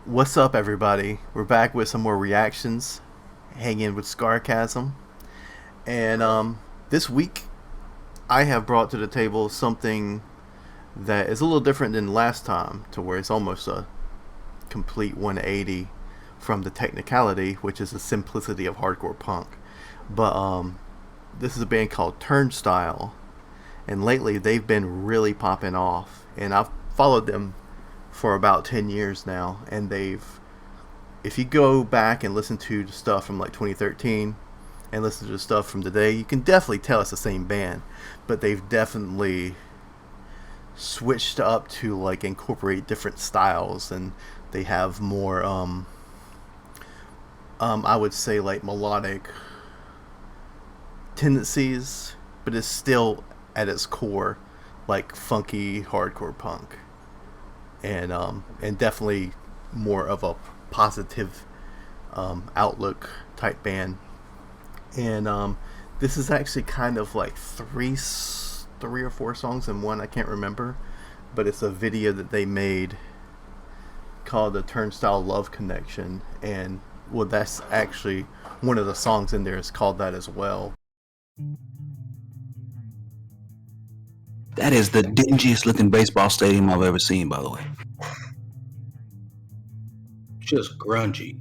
What's up, everybody? We're back with some more reactions, hanging with Scarcasm, and this week I have brought to the table something that is a little different than last time, to where it's almost a complete 180 from the technicality, which is the simplicity of hardcore punk. But this is a band called Turnstile, and lately they've been really popping off, and I've followed them for about 10 years now, and if you go back and listen to the stuff from like 2013 and listen to the stuff from today, you can definitely tell it's the same band, but they've definitely switched up to like incorporate different styles, and they have more I would say like melodic tendencies, but it's still at its core like funky hardcore punk, and definitely more of a positive outlook type band. And this is actually kind of like three or four songs in one. I can't remember, but it's a video that they made called the Turnstile Love Connection, and well, that's actually one of the songs in there is called that as well. That is the dingiest looking baseball stadium I've ever seen, by the way. Just grungy.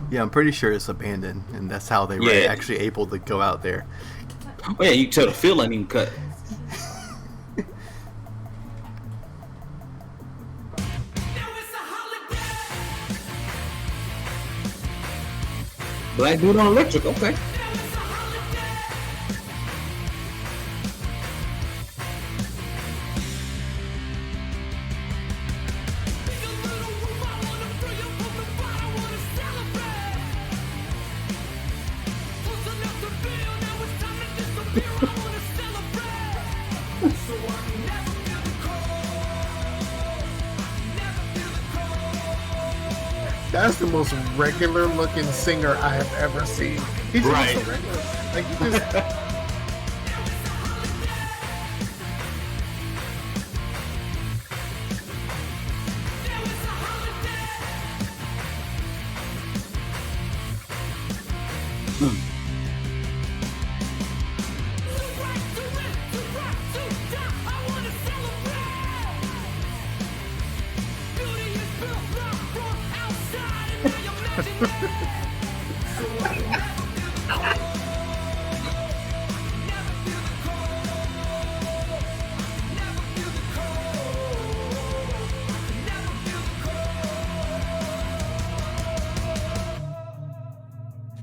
Yeah, I'm pretty sure it's abandoned, and that's how they were actually able to go out there. Oh yeah, you can tell the field ain't even cut. Black dude on electric, okay. That's the most regular looking singer I have ever seen. He's right. Just so regular. Like he just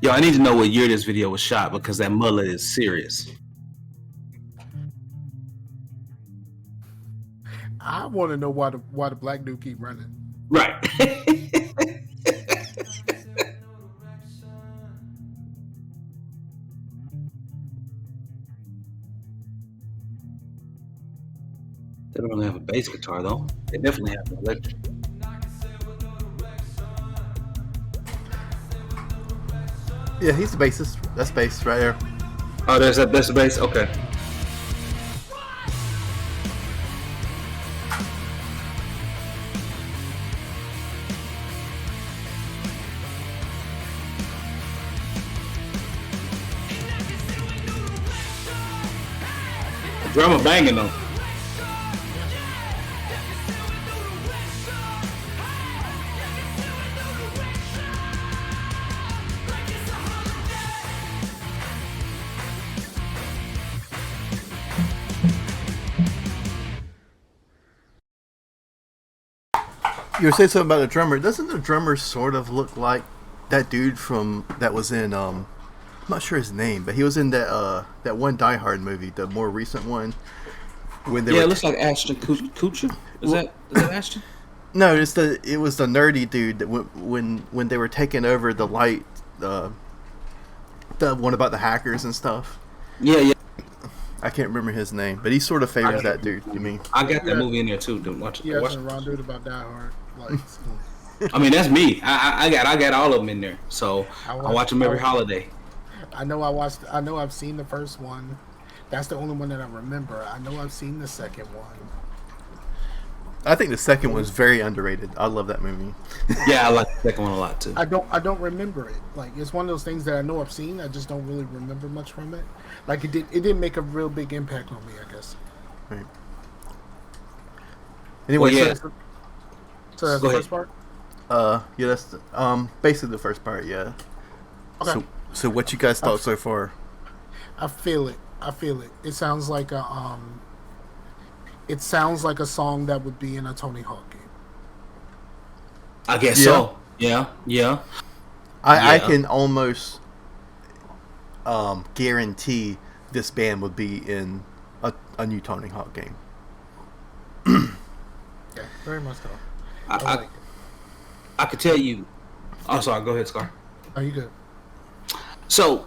Yo, I need to know what year this video was shot because that mullet is serious. I want to know why the black dude keep running. Right. They don't really have a bass guitar though. They definitely have an electric. Yeah, he's the bassist. That's bass right there. Oh, that's the bass. Okay. The drummer banging though. You were saying something about the drummer. Doesn't the drummer sort of look like that dude from that was in I'm not sure his name, but he was in that one Die Hard movie, the more recent one. When they it looks like Ashton Kutcher. Is that Ashton? No, it was the nerdy dude that when they were taking over the light, the one about the hackers and stuff. Yeah. I can't remember his name, but he sort of favors that dude. You mean? I got that movie in there too. Don't watch it. Yeah, that's a wrong dude about Die Hard. Like, I mean, that's me. I got all of them in there, so I watch them every holiday. I know I've seen the first one. That's the only one that I remember. I know I've seen the second one. I think the second one's very underrated. I love that movie. Yeah, I like the second one a lot too. I don't remember it. Like it's one of those things that I know I've seen. I just don't really remember much from it. Like it didn't make a real big impact on me, I guess. Right. Anyway, Well, yeah. So that's Go the ahead. first part. yeah, that's basically the first part. Yeah. Okay. So what you guys thought so far? I feel it. It sounds like a It sounds like a song that would be in a Tony Hawk game. I guess so. Yeah. I can almost guarantee this band would be in a new Tony Hawk game. Yeah, very much so. I could tell you. Oh, sorry. Go ahead, Scar. Are you good? So,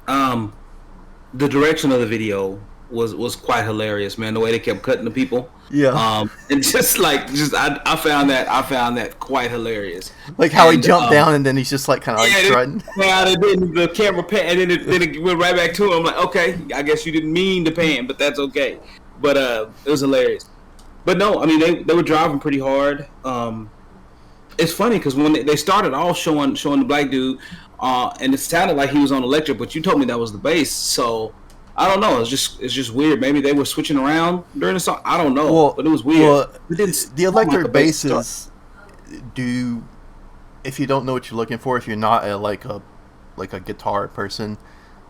the direction of the video was quite hilarious, man. The way they kept cutting the people. Yeah. And I found that quite hilarious. Like how he jumped down and then he's just like kind of strutting. Yeah, and then the camera pan, and then it went right back to him. I'm like, okay, I guess you didn't mean to pan, but that's okay. But it was hilarious. But no, I mean they were driving pretty hard. It's funny because when they started off showing the black dude, and it sounded like he was on electric, but you told me that was the bass, so. I don't know. It's just weird. Maybe they were switching around during the song. I don't know, but it was weird. Well, the electric basses do. If you don't know what you're looking for, if you're not like a guitar person,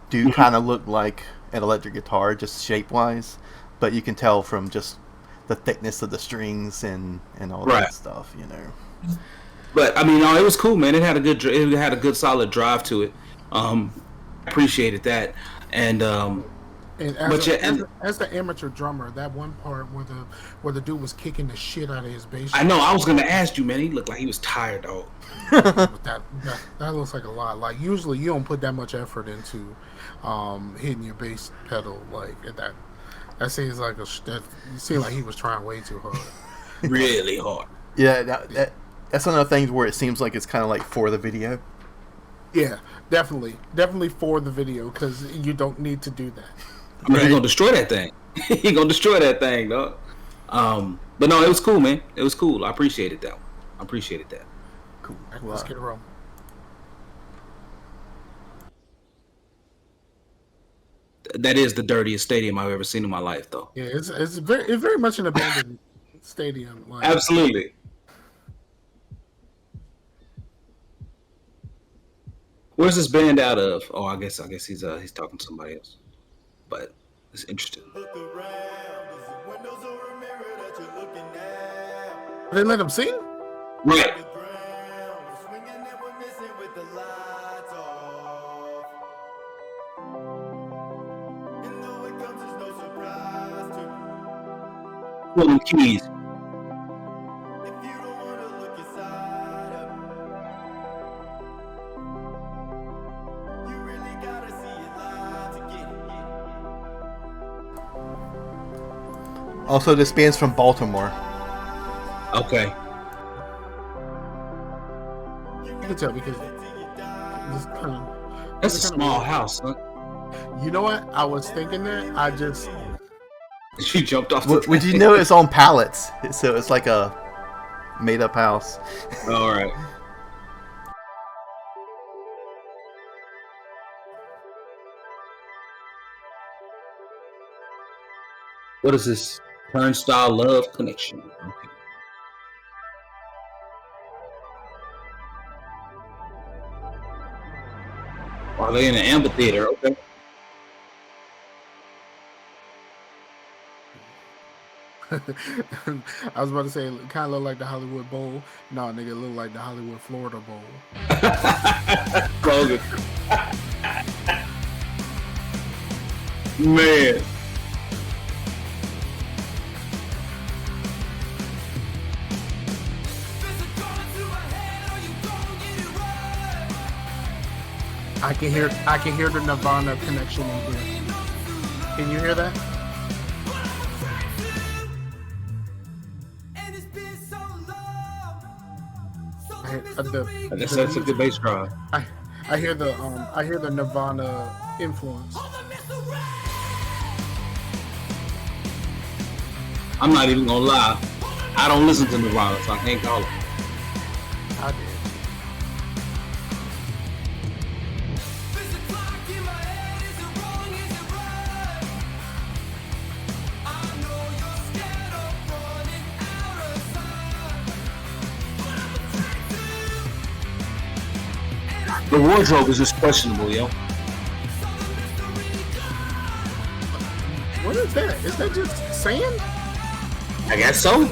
do kind of look like an electric guitar, just shape wise. But you can tell from just the thickness of the strings and all that stuff, you know. But I mean, no, it was cool, man. It had a good solid drive to it. Appreciated that, and as the amateur drummer, that one part where the dude was kicking the shit out of his bass. I know. I was gonna ask you, man. He looked like he was tired, though. that looks like a lot. Like usually you don't put that much effort into hitting your bass pedal like that. That seems like he was trying way too hard. Really hard. Yeah, that's one of the things where it seems like it's kind of like for the video. Yeah, definitely for the video because you don't need to do that. I mean, he's gonna destroy that thing. He's gonna destroy that thing, dog. But no, it was cool, man. It was cool. I appreciated that. Cool. Let's get it rolling. That is the dirtiest stadium I've ever seen in my life, though. Yeah, it's very much an abandoned stadium. Like, Absolutely. Where's this band out of? Oh, I guess he's talking to somebody else. But it's interesting. They let him sing? Right. Pull them keys. Also, this band's from Baltimore. Okay. You can tell because That's a small house, huh? You know what? I was thinking that. I just She jumped off the Would you know it's on pallets? So it's like a made-up house. All right. What is this? Turnstile Love Connection. Okay. Are they in an amphitheater? Okay. I was about to say it kind of look like the Hollywood Bowl. No, nigga, it look like the Hollywood Florida Bowl. Logan. Man. I can hear the Nirvana connection in here. Can you hear that? That's a good bass drive. I hear the Nirvana influence. I'm not even gonna lie. I don't listen to Nirvana, so I can't call it. I did. The wardrobe is just questionable, yo. What is that? Is that just sand? I guess so.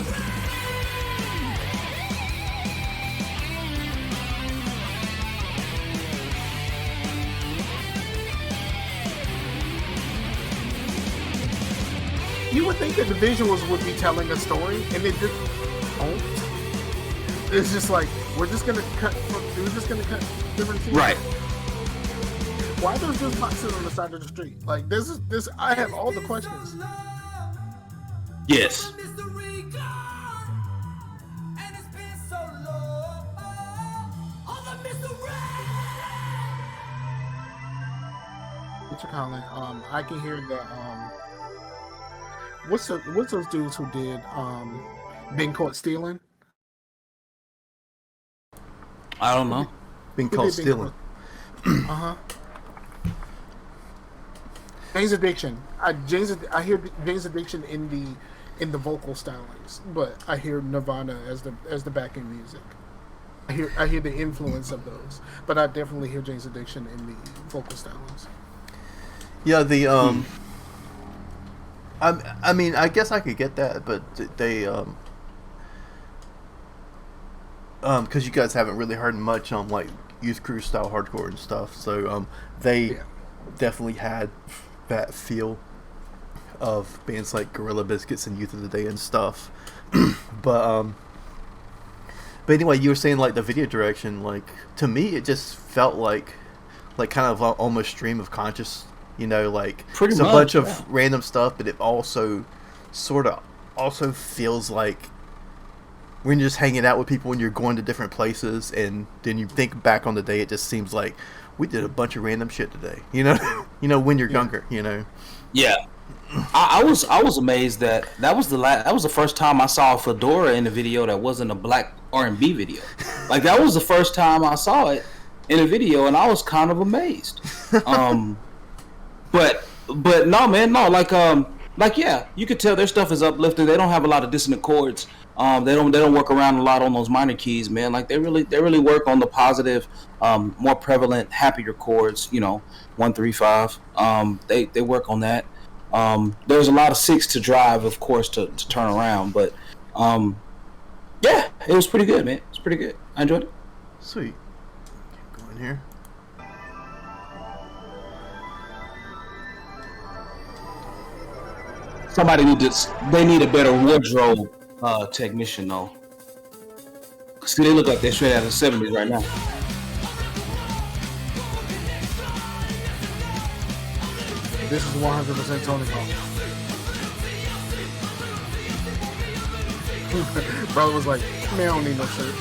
You would think that the visuals would be telling a story, and it just don't. It's just like we're just gonna cut different scenes. Right. Why there's just boxes on the side of the street? Like this. I have all the questions. Yes. What you call it? I can hear the What's those dudes who did Been Caught Stealing? I don't know. Being Who caught did stealing. Jane's Addiction. I hear Jane's Addiction in the vocal stylings, but I hear Nirvana as the backing music. I hear the influence of those, but I definitely hear Jane's Addiction in the vocal stylings. Yeah, the I mean, I guess I could get that, but they because you guys haven't really heard much on like Youth Crew style hardcore and stuff, so they definitely had that feel of bands like Gorilla Biscuits and Youth of the Day and stuff. But anyway, you were saying like the video direction, like to me it just felt like kind of almost stream of conscious, you know, like Pretty it's much, a bunch of yeah. random stuff, but it also sort of also feels like when you're just hanging out with people when you're going to different places, and then you think back on the day, it just seems like we did a bunch of random shit today, you know. You know, when you're younger, you know. Yeah. I was amazed that was the first time I saw a fedora in a video that wasn't a black R&B video. Like that was the first time I saw it in a video, and I was kind of amazed. But no, man, no, like yeah, you could tell their stuff is uplifting. They don't have a lot of dissonant chords. They don't work around a lot on those minor keys, man. Like they really work on the positive, more prevalent, happier chords. You know, 1, 3, 5. They work on that. There's a lot of 6 to drive, of course, to turn around, but yeah, it was pretty good, man. It's pretty good. I enjoyed it. Sweet. Keep going here. They need a better wardrobe technician though. See, they look like they're straight out of the 70s right now. This is 100% Tony Hawk. Brother was like, man, I don't need no shirt.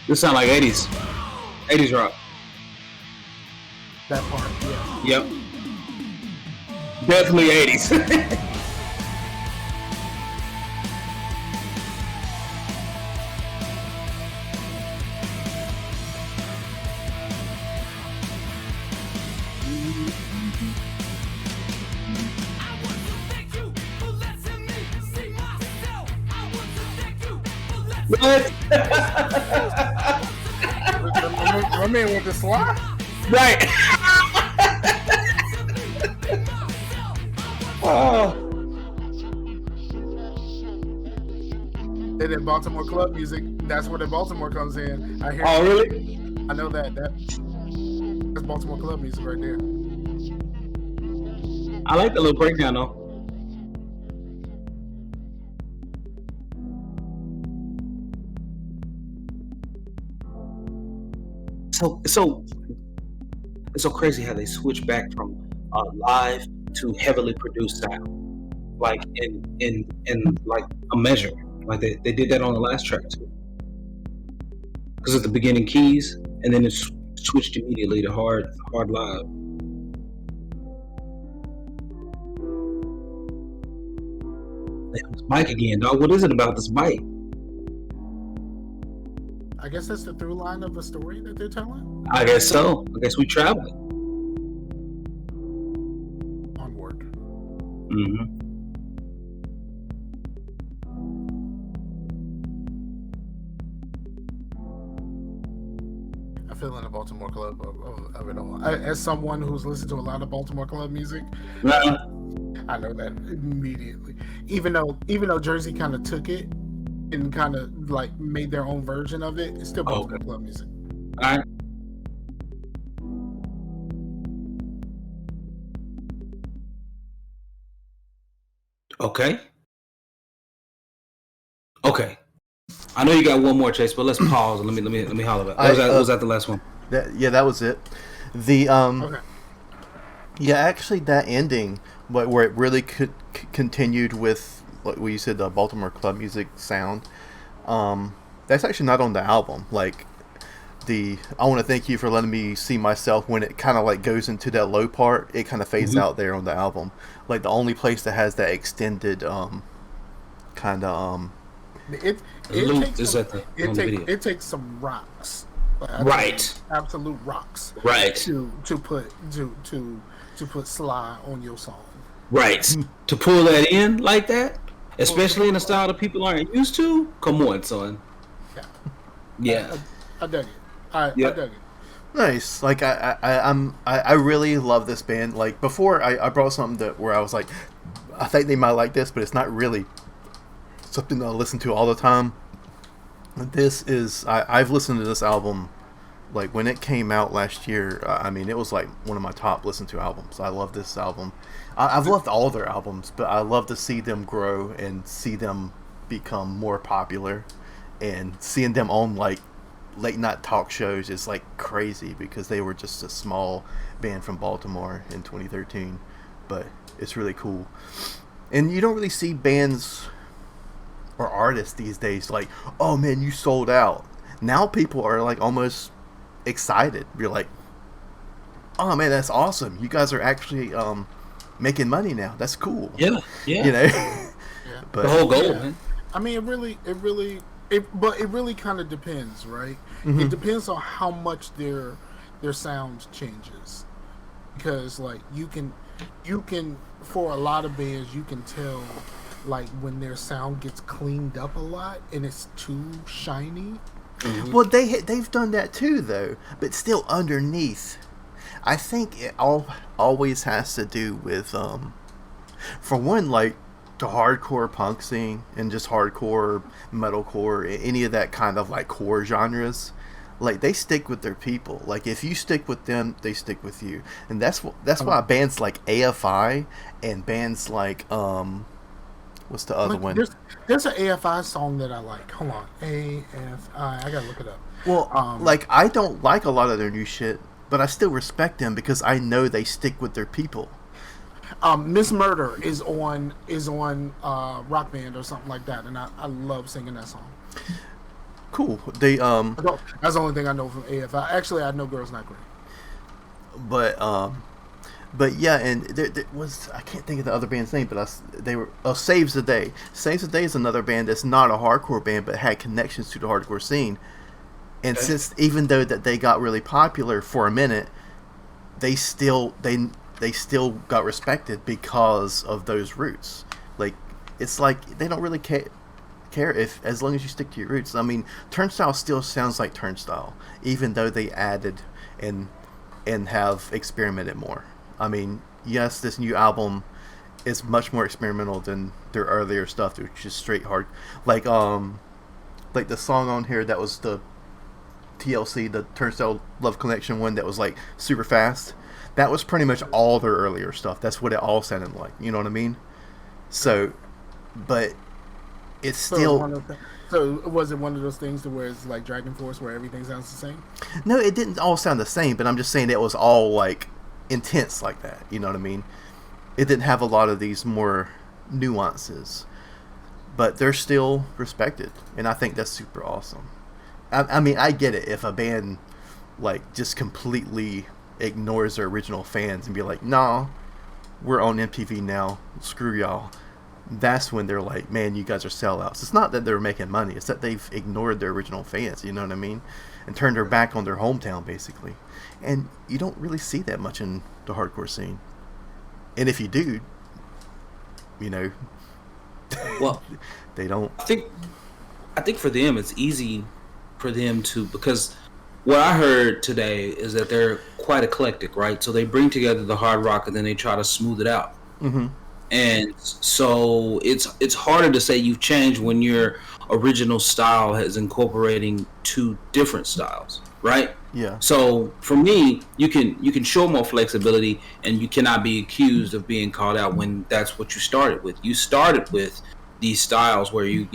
This sound like 80s rock. That part, yeah. Yep. Definitely 80s. What? My man with the slide. Right. Oh. They did Baltimore club music. That's where the Baltimore comes in. I hear. Oh, really? I know that's Baltimore club music right there. I like the little breakdown though. So It's so crazy how they switch back from live to heavily produced sound, like in like a measure. Like they did that on the last track too, because at the beginning keys, and then it switched immediately to hard live. Damn, this mic again, dog. What is it about this mic? I guess that's the through line of the story that they're telling. I guess so. I guess we traveling. Onward. Mm-hmm. I feel in the Baltimore club of it all. As someone who's listened to a lot of Baltimore club music, I know that immediately. Even though Jersey kind of took it and kind of like made their own version of it, it's still Baltimore club music. All right. Okay. I know you got one more, Chase, but let's pause and let me holler about it. Was that the last one? That was it. The Okay. Yeah, actually, that ending, where it really continued with what you said, the Baltimore club music sound. That's actually not on the album. Like I want to thank you for letting me see myself, when it kind of like goes into that low part, it kind of fades out there on the album. Like the only place that has that extended kind of it takes some rocks, right? Absolute rocks, right? To put Sly on your song, right? To pull that in like that, especially in a style that people aren't used to. Come on, son. Yeah. I dug it. I dug it. Nice. Like I really love this band. Like before, I brought something where I was like, I think they might like this, but it's not really something that I listen to all the time. This is I've listened to this album like when it came out last year. I mean, it was like one of my top listened to albums. I love this album. I've loved all their albums, but I love to see them grow and see them become more popular, and seeing them on like late night talk shows is like crazy, because they were just a small band from Baltimore in 2013, but it's really cool. And you don't really see bands or artists these days like, oh man, you sold out. Now people are like almost excited. You're like, oh man, that's awesome, you guys are actually making money now, that's cool. Yeah you know. Yeah. But the whole goal, man. I mean, it really kind of depends, right? Mm-hmm. It depends on how much their sound changes, because like you can for a lot of bands you can tell like when their sound gets cleaned up a lot and it's too shiny. Mm-hmm. Well, they've done that too, though, but still underneath, I think it always has to do with, for one, like the hardcore punk scene and just hardcore metalcore, any of that kind of like core genres. Like they stick with their people. Like if you stick with them, they stick with you, and that's why bands like AFI and bands like what's the other one? There's an AFI song that I like. Hold on, AFI. I gotta look it up. Well, like I don't like a lot of their new shit, but I still respect them because I know they stick with their people. Miss Murder is on Rock Band or something like that, and I love singing that song. Cool. They that's the only thing I know from AFI. Actually, I know Girls Not Great. But yeah, and there was, I can't think of the other band's name, but they were Saves the Day. Saves the Day is another band that's not a hardcore band, but had connections to the hardcore scene. And since even though that they got really popular for a minute, they still got respected because of those roots. Like it's like they don't really care if, as long as you stick to your roots. I mean, Turnstile still sounds like Turnstile, even though they added and have experimented more. I mean, yes, this new album is much more experimental than their earlier stuff, which is straight hard. Like the song on here that was the TLC, the Turnstile Love Connection one, that was like super fast. That was pretty much all their earlier stuff. That's what it all sounded like. You know what I mean? So, but it's still So was it one of those things to where it's like Dragon Force, where everything sounds the same? No, it didn't all sound the same, but I'm just saying it was all like intense like that. You know what I mean? It didn't have a lot of these more nuances, but they're still respected, and I think that's super awesome. I mean, I get it if a band like just completely ignores their original fans and be like, "Nah, we're on MTV now. Screw y'all." That's when they're like, "Man, you guys are sellouts." It's not that they're making money; it's that they've ignored their original fans. You know what I mean? And turned their back on their hometown, basically. And you don't really see that much in the hardcore scene. And if you do, you know, Well, they don't. I think for them it's easy for them to, because what I heard today is that they're quite eclectic, right? So they bring together the hard rock and then they try to smooth it out. Mm-hmm. And so it's harder to say you've changed when your original style is incorporating two different styles, right? Yeah. So for me, you can show more flexibility, and you cannot be accused of being called out when that's what you started with. You started with these styles where it's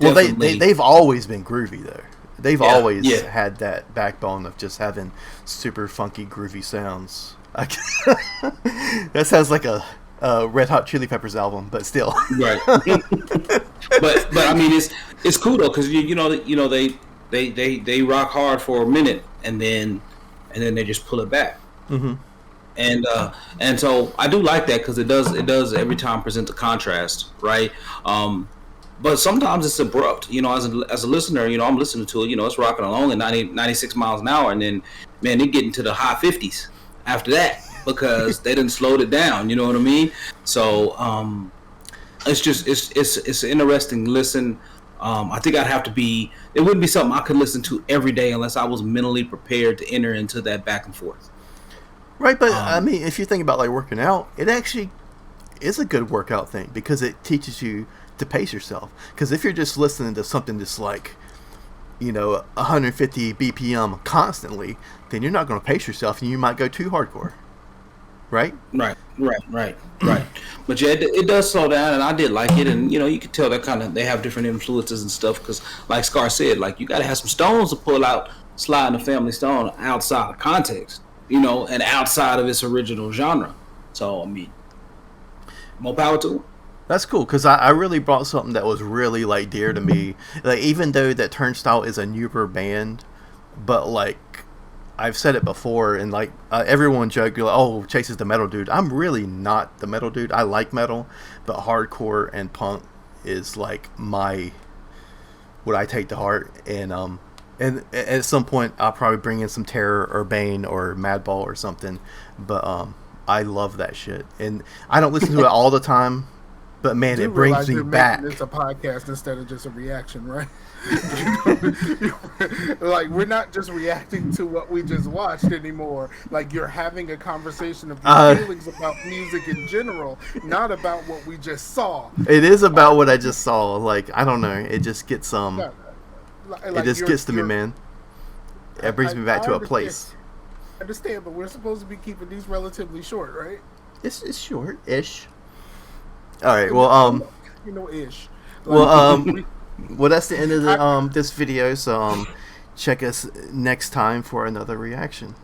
Well, definitely they've always been groovy though. They've Yeah, always yeah. had that backbone of just having super funky, groovy sounds. That sounds like a Red Hot Chili Peppers album, but still. right. but I mean it's cool though, because they rock hard for a minute and then they just pull it back. Mm-hmm. And so I do like that, because it does every time present a contrast, right? But sometimes it's abrupt, as a listener, I'm listening to it, it's rocking along at 96 miles an hour, and then man, they get into the high 50s after that, because they didn't slow it down, you know what I mean? So it's just it's an interesting listen. I think it wouldn't be something I could listen to every day unless I was mentally prepared to enter into that back and forth. Right, but I mean, if you think about like working out, it actually is a good workout thing because it teaches you to pace yourself. Because if you're just listening to something that's like, 150 BPM constantly, then you're not going to pace yourself, and you might go too hardcore. Right? Right. But yeah, it does slow down, and I did like it, and you can tell they have different influences and stuff. Because like Scar said, like you got to have some stones to pull out, sliding the Family Stone outside of context, and outside of its original genre. So I mean, more power to them. That's cool, because I really brought something that was really like dear to me. Like, even though that Turnstile is a newer band, but like I've said it before, and like everyone joked, like, "Oh, Chase is the metal dude." I'm really not the metal dude. I like metal, but hardcore and punk is like what I take to heart. And at some point I'll probably bring in some Terror or Bane or Madball or something. But I love that shit, and I don't listen to it all the time. But man, it brings me back. It's a podcast instead of just a reaction, right? Like, we're not just reacting to what we just watched anymore. Like, you're having a conversation of your feelings about music in general, not about what we just saw. It is about what I just saw. Like, I don't know. It just gets Like, it just gets to me, man. It brings me back to a place. I understand, but we're supposed to be keeping these relatively short, right? It's short-ish. All right. Well, ish. Like, well, that's the end of this video. So check us next time for another reaction.